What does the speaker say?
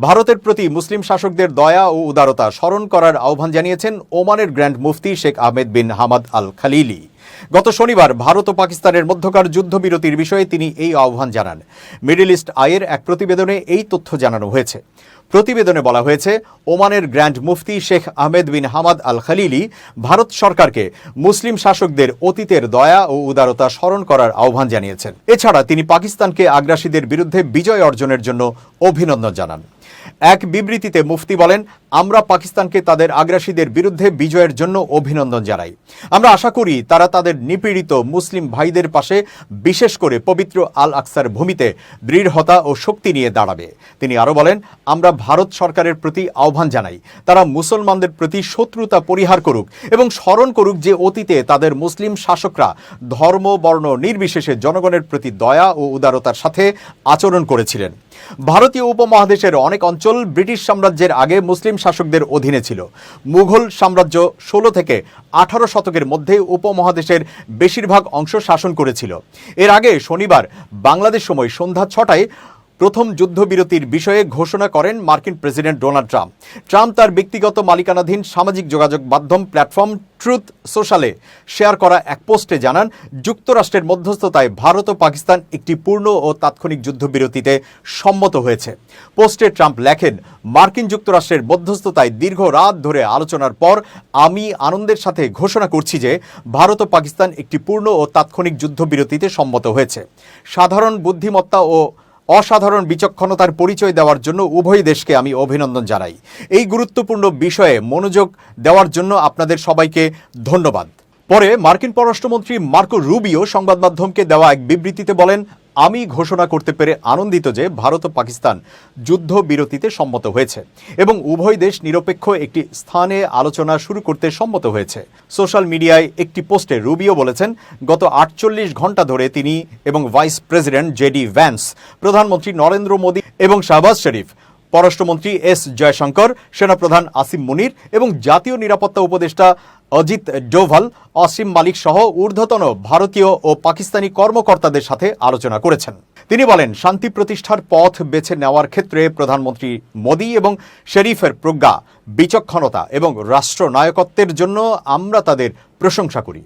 ভারতের প্রতি মুসলিম শাসকদের দয়া ও উদারতা স্মরণ করার আহ্বান জানিয়েছেন ওমানের গ্র্যান্ড মুফতি Sheikh Ahmed bin Hamad Al Khalili. গত শনিবার ভারত ও পাকিস্তানের মধ্যকার যুদ্ধবিরতির বিষয়ে তিনি এই আহ্বান জানান। মিডল ইস্ট আইয়ের এক প্রতিবেদনে এই তথ্য জানানো হয়েছে। প্রতিবেদনে বলা হয়েছে, ওমানের গ্র্যান্ড মুফতি Sheikh Ahmed bin Hamad Al Khalili Bharat সরকারকে মুসলিম শাসকদের অতীতের দয়া ও উদারতা স্মরণ করার আহ্বান জানিয়েছেন। এছাড়া তিনি পাকিস্তানকে আগ্রাসীদের বিরুদ্ধে বিজয় অর্জনের জন্য অভিনন্দন জানান। এক বিবৃতিতে মুফতি বলেন, আমরা পাকিস্তানকে তাদের আগ্রাসীদের বিরুদ্ধে বিজয়ের জন্য অভিনন্দন জানাই। আমরা আশা করি তারা তাদের নিপীড়িত মুসলিম ভাইদের পাশে, বিশেষ করে পবিত্র আল আকসার ভূমিতে দৃঢ়তা ও শক্তি নিয়ে দাঁড়াবে। তিনি আরও বলেন, আমরা ভারত সরকারের প্রতি আহ্বান জানাই, তারা মুসলমানদের প্রতি শত্রুতা পরিহার করুক এবং স্মরণ করুক যে অতীতে তাদের মুসলিম শাসকরা ধর্ম বর্ণ নির্বিশেষে জনগণের প্রতি দয়া ও উদারতার সাথে আচরণ করেছিলেন। ভারতীয় উপমহাদেশের অনেক অঞ্চল ব্রিটিশ সাম্রাজ্যের আগে মুসলিম শাসকদের অধীনে ছিল। মুঘল সাম্রাজ্য 16 থেকে 18 শতকের মধ্যে উপমহাদেশের বেশিরভাগ অংশ শাসন করেছিল। এর আগে শনিবার বাংলাদেশ সময় সন্ধ্যা 6টায় প্রথম যুদ্ধবিরতির বিষয়ে ঘোষণা করেন মার্কিন প্রেসিডেন্ট ডোনাল্ড ট্রাম্প। ট্রাম্প তার ব্যক্তিগত মালিকানাধীন সামাজিক যোগাযোগ মাধ্যম প্ল্যাটফর্ম ট্রুথ সোশ্যালে শেয়ার করা এক পোস্টে জানান, যুক্তরাষ্ট্রের মধ্যস্থতায় ভারত ও পাকিস্তান একটি পূর্ণ ও তাৎক্ষণিক যুদ্ধবিরতিতে সম্মত হয়েছে। পোস্টে ট্রাম্প লেখেন, মার্কিন যুক্তরাষ্ট্রের মধ্যস্থতায় দীর্ঘ রাত ধরে আলোচনার পর আমি আনন্দের সাথে ঘোষণা করছি যে ভারত ও পাকিস্তান একটি পূর্ণ ও তাৎক্ষণিক যুদ্ধবিরতিতে সম্মত হয়েছে। সাধারণ বুদ্ধিমত্তা ও অসাধারণ বিচক্ষণতার পরিচয় দেওয়ার জন্য উভয় দেশকে আমি অভিনন্দন জানাই। এই গুরুত্বপূর্ণ বিষয়ে মনোযোগ দেওয়ার জন্য আপনাদের সবাইকে ধন্যবাদ। পরে মার্কিন পররাষ্ট্রমন্ত্রী মার্কো রুবিও সংবাদ মাধ্যমকে দেওয়া এক বিবৃতিতে বলেন, আমি ঘোষণা করতে পেরে আনন্দিত যে ভারত ও পাকিস্তান যুদ্ধবিরতিতে সম্মত হয়েছে এবং উভয় দেশ নিরপেক্ষ একটি স্থানে আলোচনা শুরু করতে সম্মত হয়েছে। সোশ্যাল মিডিয়ায় একটি পোস্টে রুবিও বলেছেন, গত 48 ঘন্টা ধরে তিনি এবং ভাইস প্রেসিডেন্ট জেডি ভ্যান্স, প্রধানমন্ত্রী নরেন্দ্র মোদী এবং শাহবাজ শরীফ, পররাষ্ট্রমন্ত্রী এস জয়শঙ্কর, সেনাপ্রধান আসিম মুনির এবং জাতীয় নিরাপত্তা উপদেষ্টা অজিত ডোভাল, অসীম মালিক সহ ঊর্ধ্বতন ভারতীয় ও পাকিস্তানি কর্মকর্তাদের সাথে আলোচনা করেছেন। তিনি বলেন, শান্তি প্রতিষ্ঠার পথ বেছে নেওয়ার ক্ষেত্রে প্রধানমন্ত্রী মোদী এবং শরীফের প্রজ্ঞা, বিচক্ষণতা এবং রাষ্ট্রনায়কত্বের জন্য আমরা তাদের প্রশংসা করি।